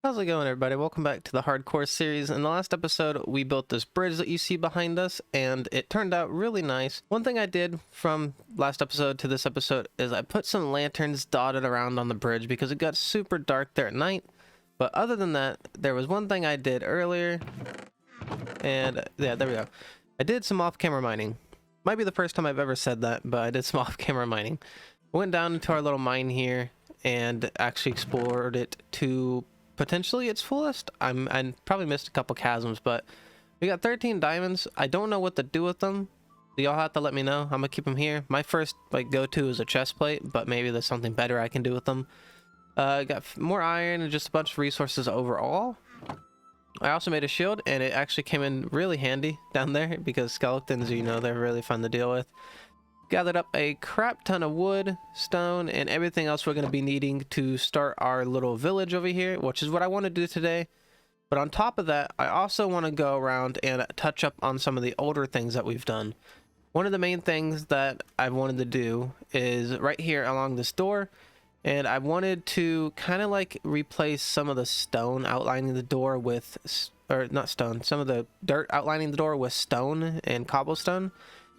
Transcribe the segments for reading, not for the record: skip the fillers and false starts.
How's it going, everybody? Welcome back to the hardcore series. In the last episode, we built this bridge that you see behind us, and it turned out really nice. One thing I did from last episode to this episode is I put some lanterns dotted around on the bridge because it got super dark there at night. But other than that, there was one thing I did earlier, and yeah, there we go. I did some off-camera mining. Might be the first time I've ever said that, but I did some off-camera mining. I went down into our little mine here and actually explored it to potentially its fullest. I probably missed a couple chasms, but we got 13 diamonds. I don't know what to do with them. Y'all have to let me know. I'm gonna keep them here. My first go-to is a chest plate, but maybe there's something better I can do with them. Got more iron and just a bunch of resources overall. I also made a shield, and it actually came in really handy down there because skeletons, you know, they're really fun to deal with. Gathered up a crap ton of wood, stone, and everything else we're going to be needing to start our little village over here, which is what I want to do today. But on top of that, I also want to go around and touch up on some of the older things that we've done. One of the main things that I wanted to do is right here along this door, and I wanted to kind of like replace some of the stone outlining the door with, or not stone, some of the dirt outlining the door with stone and cobblestone,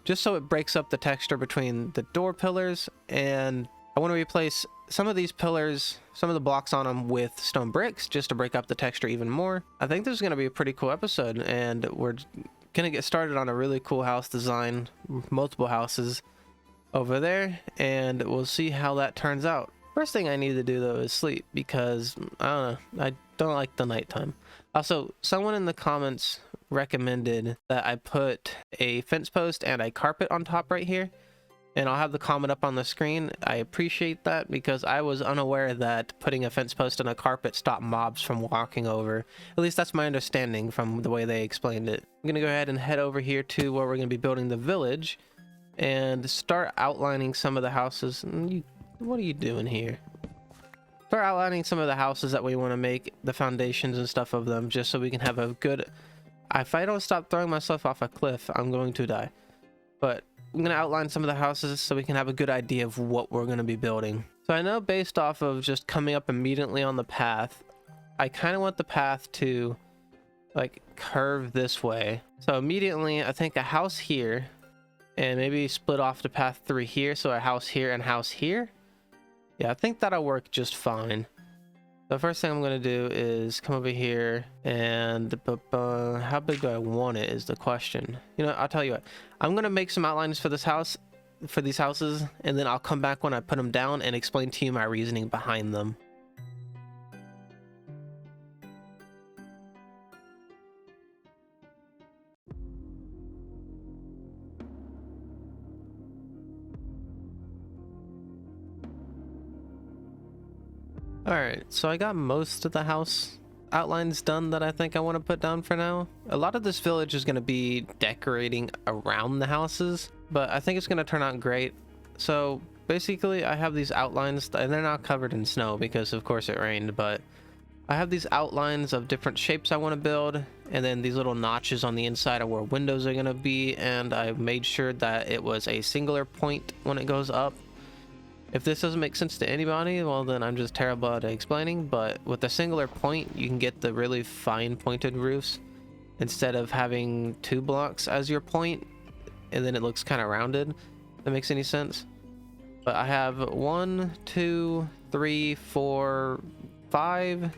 just so it breaks up the texture between the door pillars. And I want to replace some of these pillars, some of the blocks on them, with stone bricks just to break up the texture even more. I think this is going to be a pretty cool episode, and we're going to get started on a really cool house design, multiple houses over there, and we'll see how that turns out. First thing I need to do though is sleep, because I don't know, I don't like the nighttime. Also, someone in the comments recommended that I put a fence post and a carpet on top right here, and I'll have the comment up on the screen. I appreciate that because I was unaware that putting a fence post and a carpet stopped mobs from walking over. At least that's my understanding from the way they explained it. I'm gonna go ahead and head over here to where we're gonna be building the village and start outlining some of the houses. What are you doing here? Start outlining some of the houses that we want to make, the foundations and stuff of them, just so we can have a good... If I don't stop throwing myself off a cliff, I'm going to die. But I'm going to outline some of the houses so we can have a good idea of what we're going to be building. So I know based off of just coming up immediately on the path, I kind of want the path to like curve this way. So immediately I think a house here, and maybe split off the path through here, so a house here and house here. Yeah, I think that'll work just fine. The first thing I'm going to do is come over here, and how big do I want it is the question. You know, I'll tell you what. I'm going to make some outlines for this house, for these houses, and then I'll come back when I put them down and explain to you my reasoning behind them. Alright, so I got most of the house outlines done that I think I want to put down for now. A lot of this village is going to be decorating around the houses, but I think it's going to turn out great. So basically I have these outlines, and they're not covered in snow because of course it rained, but I have these outlines of different shapes I want to build, and then these little notches on the inside are where windows are going to be, and I made sure that it was a singular point when it goes up. If this doesn't make sense to anybody, well then I'm just terrible at explaining, but with a singular point you can get the really fine pointed roofs instead of having two blocks as your point, and then it looks kind of rounded. If that makes any sense. But I have 1, 2, 3, 4, 5,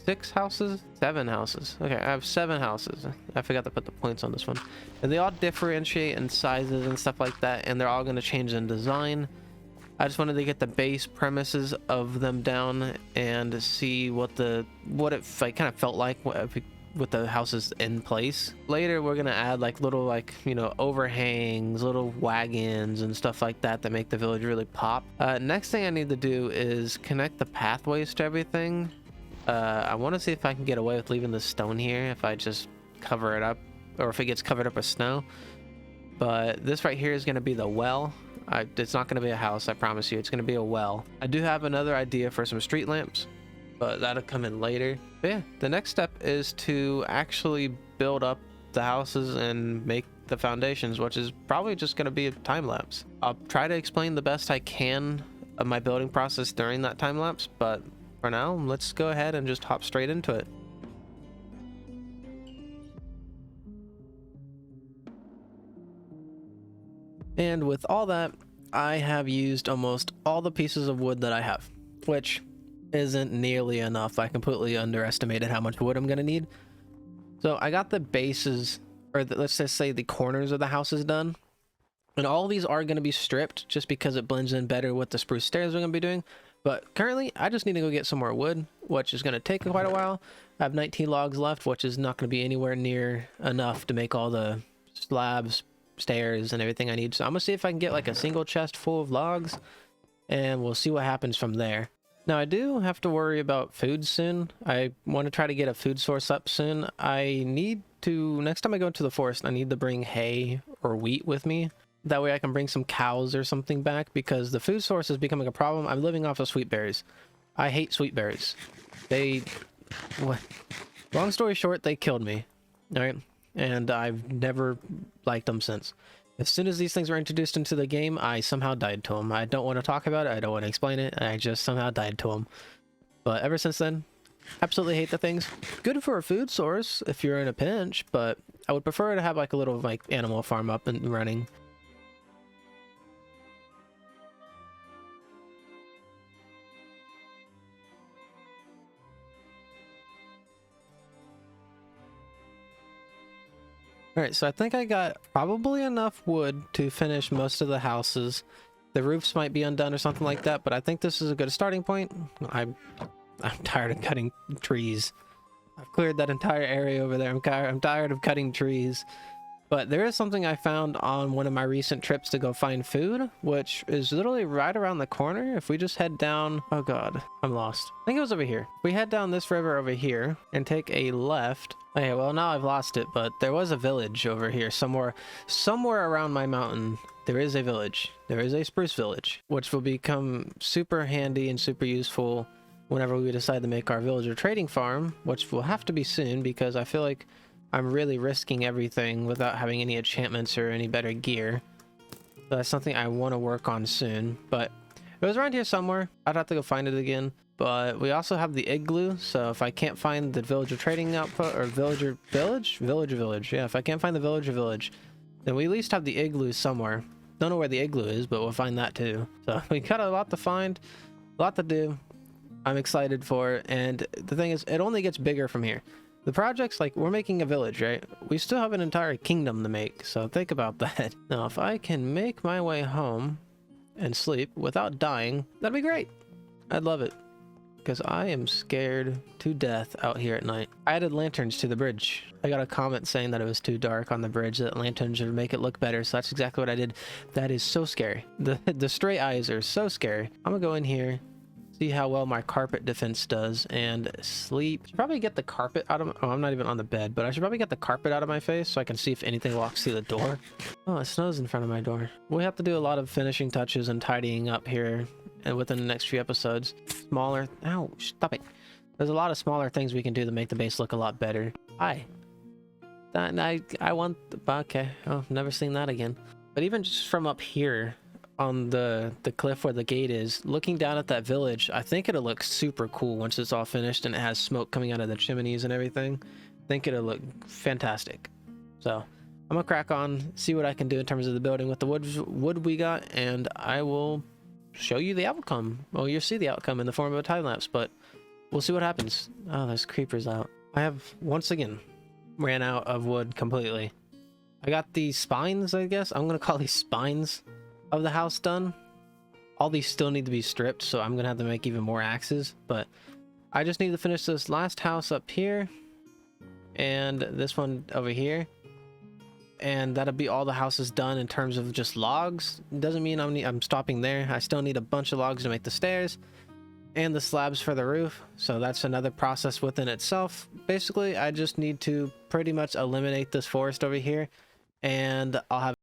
6 houses? 7 houses. Okay, I have 7 houses. I forgot to put the points on this one. And they all differentiate in sizes and stuff like that, and they're all going to change in design. I just wanted to get the base premises of them down and see what it kind of felt like with the houses in place. Later we're gonna add like little overhangs, little wagons and stuff like that make the village really pop. Next thing I need to do is connect the pathways to everything. I want to see if I can get away with leaving the stone here if I just cover it up, or if it gets covered up with snow. But this right here is going to be the well. It's not going to be a house, I promise you. It's going to be a well. I do have another idea for some street lamps, but that'll come in later. But yeah, the next step is to actually build up the houses and make the foundations, which is probably just going to be a time lapse. I'll try to explain the best I can of my building process during that time lapse, but for now, let's go ahead and just hop straight into it. And with all that, I have used almost all the pieces of wood that I have, which isn't nearly enough. I completely underestimated how much wood I'm going to need. So I got the bases, or let's just say the corners of the houses done. And all of these are going to be stripped just because it blends in better with the spruce stairs we're going to be doing. But currently, I just need to go get some more wood, which is going to take quite a while. I have 19 logs left, which is not going to be anywhere near enough to make all the slabs, stairs, and everything I need. So I'm going to see if I can get like a single chest full of logs, and we'll see what happens from there. Now, I do have to worry about food soon. I want to try to get a food source up soon. I need to, next time I go into the forest, I need to bring hay or wheat with me. That way I can bring some cows or something back, because the food source is becoming a problem. I'm living off of sweet berries. I hate sweet berries. Long story short, they killed me. All right. And I've never liked them since. As soon as these things were introduced into the game, I somehow died to them. I don't want to talk about it. I don't want to explain it. I just somehow died to them. But ever since then, absolutely hate the things. Good for a food source if you're in a pinch, but I would prefer to have like a little like animal farm up and running. Alright, so I think I got probably enough wood to finish most of the houses. The roofs might be undone or something like that, but I think this is a good starting point. I'm tired of cutting trees. I've cleared that entire area over there. I'm tired of cutting trees. But there is something I found on one of my recent trips to go find food, which is literally right around the corner. If we just head down... Oh god, I'm lost. I think it was over here. If we head down this river over here and take a left... Okay, well now I've lost it, but there was a village over here somewhere around my mountain. There is a village. There is a spruce village, which will become super handy and super useful whenever we decide to make our villager trading farm, which will have to be soon because I feel like I'm really risking everything without having any enchantments or any better gear. So that's something I want to work on soon, but it was around here somewhere. I'd have to go find it again. But we also have the igloo, so if I can't find the villager trading output, or villager village? Villager village, yeah, if I can't find the villager village, then we at least have the igloo somewhere. Don't know where the igloo is, but we'll find that too. So we got a lot to find, a lot to do. I'm excited for it, and the thing is, it only gets bigger from here. The project's like, we're making a village, right? We still have an entire kingdom to make, so think about that. Now, if I can make my way home and sleep without dying, that'd be great. I'd love it. Because I am scared to death out here at night. I added lanterns to the bridge. I got a comment saying that it was too dark on the bridge, that lanterns would make it look better, so that's exactly what I did. That is so scary. The stray eyes are so scary. I'm gonna go in here, see how well my carpet defense does, and sleep. Should probably get the carpet out of my... Oh, I'm not even on the bed, but I should probably get the carpet out of my face so I can see if anything walks through the door. Oh, it snows in front of my door. We have to do a lot of finishing touches and tidying up here and within the next few episodes. Smaller... Ow, stop it. There's a lot of smaller things we can do to make the base look a lot better. Hi. I want... Okay. Oh, never seen that again. But even just from up here on the cliff where the gate is, looking down at that village, I think it'll look super cool once it's all finished and it has smoke coming out of the chimneys and everything. I think it'll look fantastic. So I'm gonna crack on, see what I can do in terms of the building with the wood we got, and I will show you the outcome. Well, you'll see the outcome in the form of a time lapse, but we'll see what happens. Oh, there's creepers out. I have once again ran out of wood completely. I got these spines, I guess. I'm gonna call these spines of the house done. All these still need to be stripped, so I'm gonna have to make even more axes, but I just need to finish this last house up here and this one over here, and that'll be all the houses done in terms of just logs. Doesn't mean I'm stopping there. I still need a bunch of logs to make the stairs and the slabs for the roof, so that's another process within itself. Basically, I just need to pretty much eliminate this forest over here, and I'll have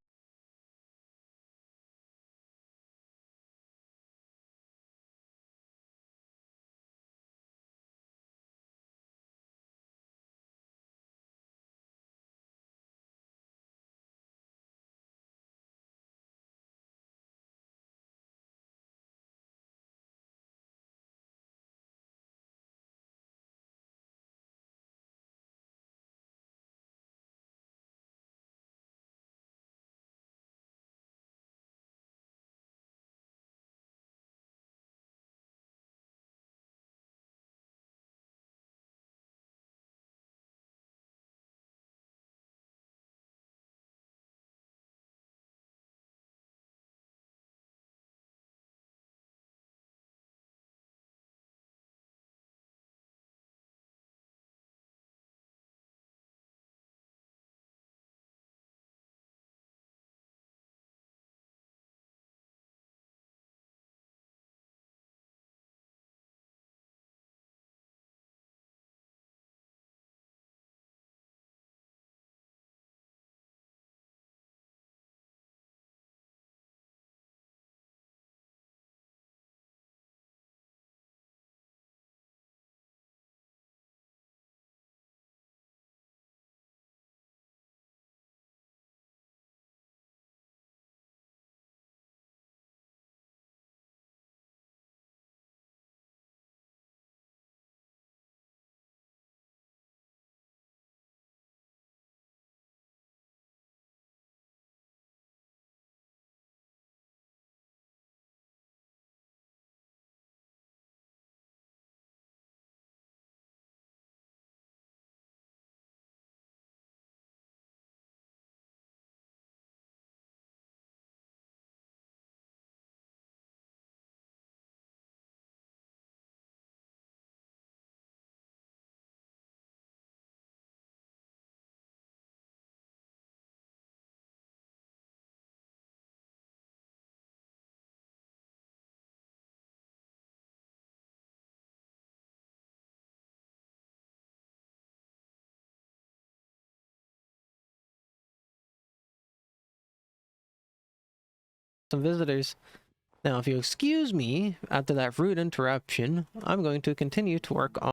some visitors. Now, if you excuse me, after that rude interruption, I'm going to continue to work on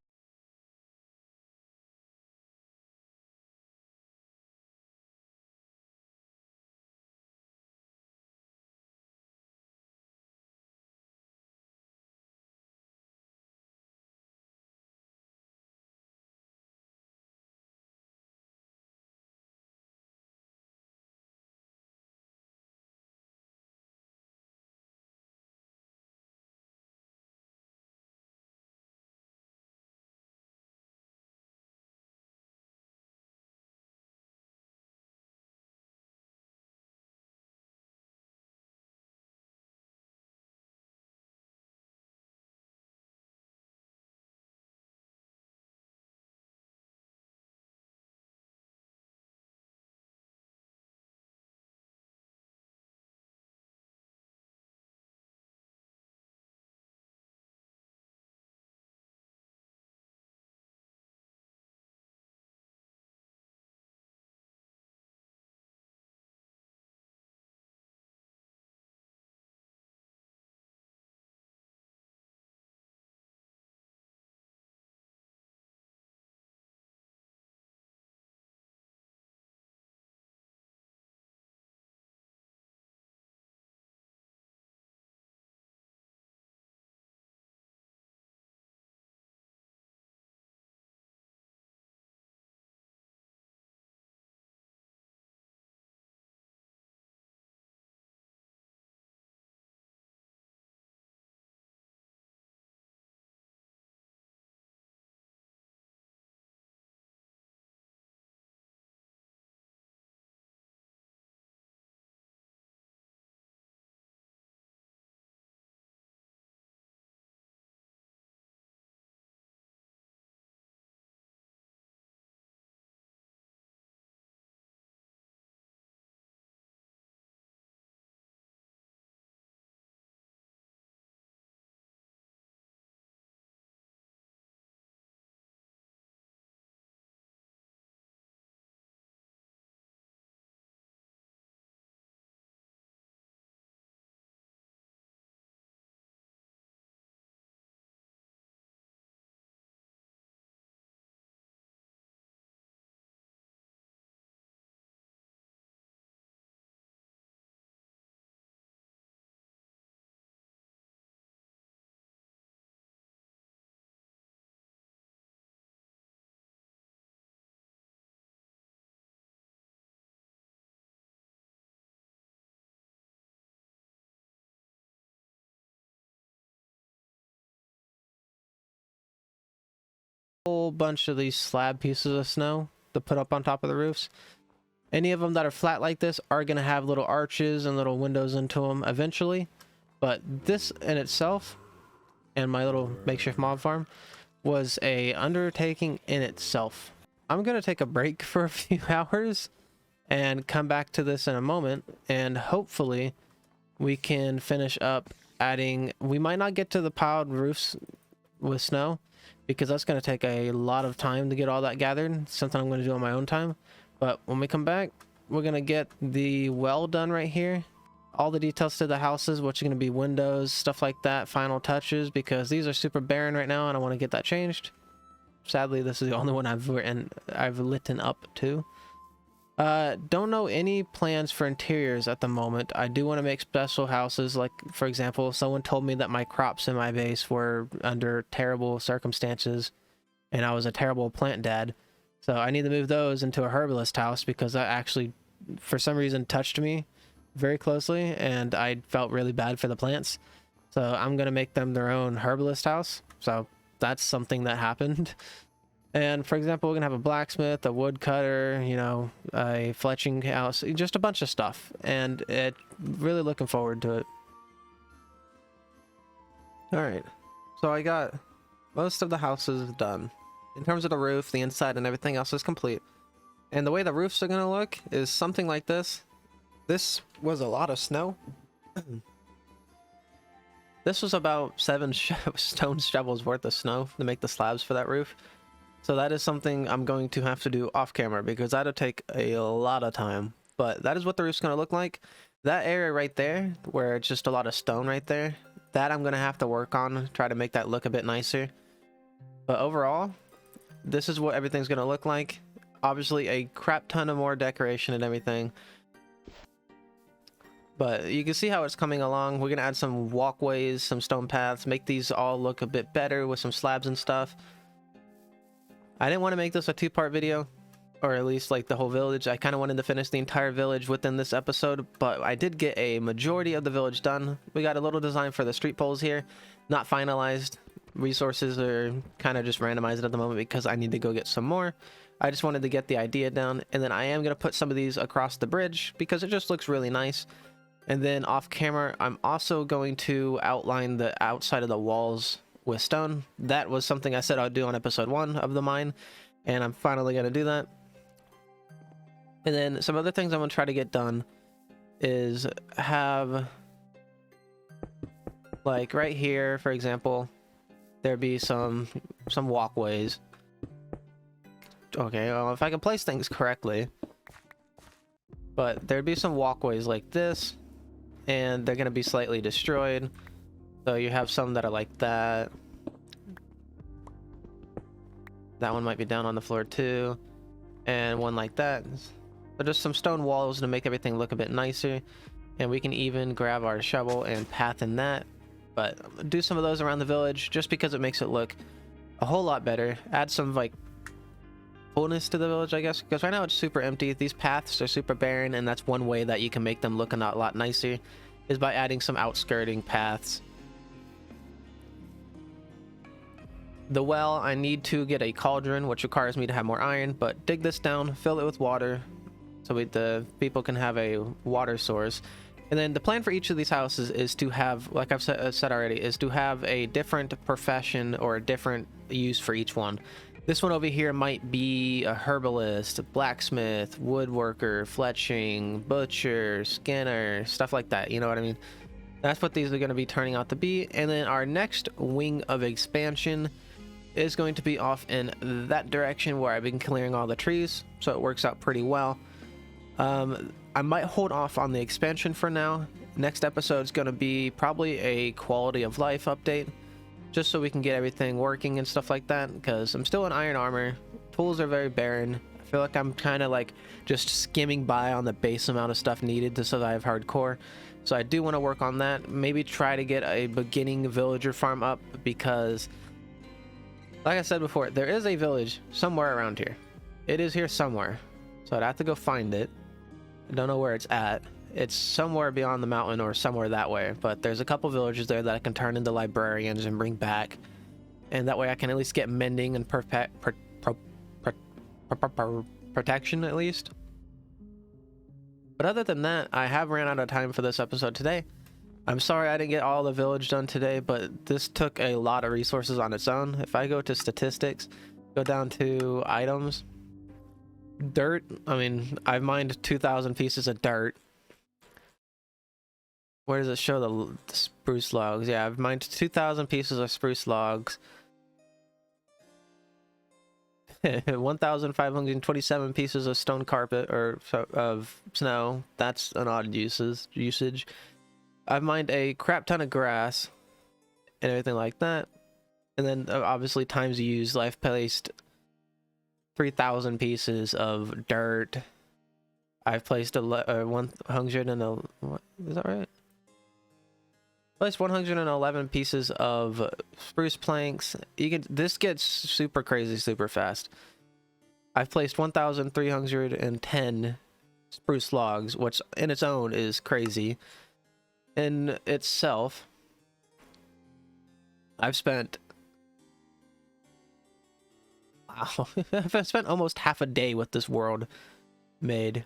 a whole bunch of these slab pieces of snow to put up on top of the roofs. Any of them that are flat like this are going to have little arches and little windows into them eventually. But this in itself, and my little makeshift mob farm, was a undertaking in itself. I'm going to take a break for a few hours and come back to this in a moment, and hopefully we can finish up adding. We might not get to the piled roofs with snow because that's going to take a lot of time to get all that gathered, something I'm going to do on my own time. But when we come back, we're going to get the well done right here, all the details to the houses, what's going to be windows, stuff like that, final touches, because these are super barren right now and I want to get that changed. Sadly, this is the only one I've lit up to. Don't know any plans for interiors at the moment. I do want to make special houses. Like, for example, someone told me that my crops in my base were under terrible circumstances and I was a terrible plant dad. So I need to move those into a herbalist house because that actually, for some reason, touched me very closely and I felt really bad for the plants. So I'm going to make them their own herbalist house. So that's something that happened. And for example, we're gonna have a blacksmith, a woodcutter, you know, a fletching house, just a bunch of stuff, and really looking forward to it. All right, so I got most of the houses done. In terms of the roof, the inside, and everything else is complete. And the way the roofs are gonna look is something like this. This was a lot of snow. This was about 7 stone shovels worth of snow to make the slabs for that roof. So that is something I'm going to have to do off camera because that'll take a lot of time. But that is what the roof's going to look like. that area right there, where it's just a lot of stone right there, that I'm gonna have to work on, try to make that look a bit nicer. But overall, this is what everything's gonna look like. Obviously a crap ton of more decoration and everything, but you can see how it's coming along. We're gonna add some walkways, some stone paths, make these all look a bit better with some slabs and stuff. I didn't want to make this a two-part video, or at least like the whole village. I kind of wanted to finish the entire village within this episode, but I did get a majority of the village done. We got a little design for the street poles here, not finalized. Resources are kind of just randomized at the moment because I need to go get some more. I just wanted to get the idea down, and then I am going to put some of these across the bridge because it just looks really nice. And then off camera, I'm also going to outline the outside of the walls with stone. That was something I said I'd do on episode 1 of the mine, and I'm finally going to do that. And then some other things I'm going to try to get done is have, like right here, for example, there be some walkways. Okay, well, if I can place things correctly, but there'd be some walkways like this, and they're gonna be slightly destroyed. So you have some that are like that. That one might be down on the floor too, and one like that. But just some stone walls to make everything look a bit nicer. And we can even grab our shovel and path in that, but do some of those around the village just because it makes it look a whole lot better. Add some like fullness to the village, I guess, because right now it's super empty. These paths are super barren, and that's one way that you can make them look a lot nicer, is by adding some outskirting paths. The well, I need to get a cauldron, which requires me to have more iron, but dig this down, fill it with water, so the people can have a water source. And then the plan for each of these houses is to have, like I've said already, is to have a different profession or a different use for each one. This one over here might be a herbalist, a blacksmith, woodworker, fletching, butcher, skinner, stuff like that. You know what I mean? That's what these are going to be turning out to be. And then our next wing of expansion is going to be off in that direction where I've been clearing all the trees. So it works out pretty well. I might hold off on the expansion for now. Next episode is going to be probably a quality of life update, just so we can get everything working and stuff like that, because I'm still in iron armor. Tools are very barren. I feel like I'm kind of like just skimming by on the base amount of stuff needed to survive hardcore. So I do want to work on that. Maybe try to get a beginning villager farm up, because like I said before, there is a village somewhere around here. It is here somewhere. So I'd have to go find it. I don't know where it's at. It's somewhere beyond the mountain or somewhere that way, but there's a couple villagers there that I can turn into librarians and bring back, and that way I can at least get mending and protection at least. But other than that, I have ran out of time for this episode today. I'm sorry I didn't get all the village done today, but this took a lot of resources on its own. If I go to statistics, go down to items, dirt, I mean, I've mined 2,000 pieces of dirt. Where does it show the spruce logs? Yeah, I've mined 2,000 pieces of spruce logs. 1,527 pieces of stone carpet, or of snow. That's an odd usage. I've mined a crap ton of grass and everything like that. And then obviously times used, I've placed 3,000 pieces of dirt. I've placed 100 and what is that right? Placed 111 pieces of spruce planks. This gets super crazy super fast. I've placed 1,310 spruce logs, which in its own is crazy. In itself, I've spent I've spent almost half a day with this world made.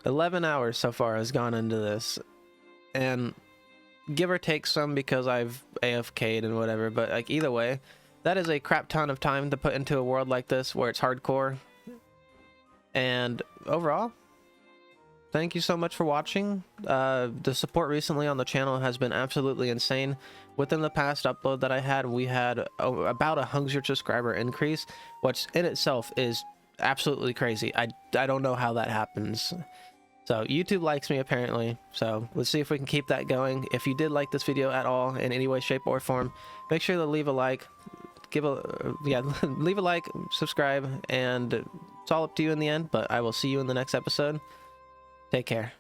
11 hours so far has gone into this, and give or take some because I've AFK'd and whatever, but like either way, that is a crap ton of time to put into a world like this where it's hardcore. And overall, thank you so much for watching. The support recently on the channel has been absolutely insane. Within the past upload that I had, we had about 100 subscriber increase, which in itself is absolutely crazy. I don't know how that happens. So YouTube likes me apparently. So let's see if we can keep that going. If you did like this video at all in any way, shape, or form, make sure to leave a like, leave a like, subscribe, and it's all up to you in the end. But I will see you in the next episode. Take care.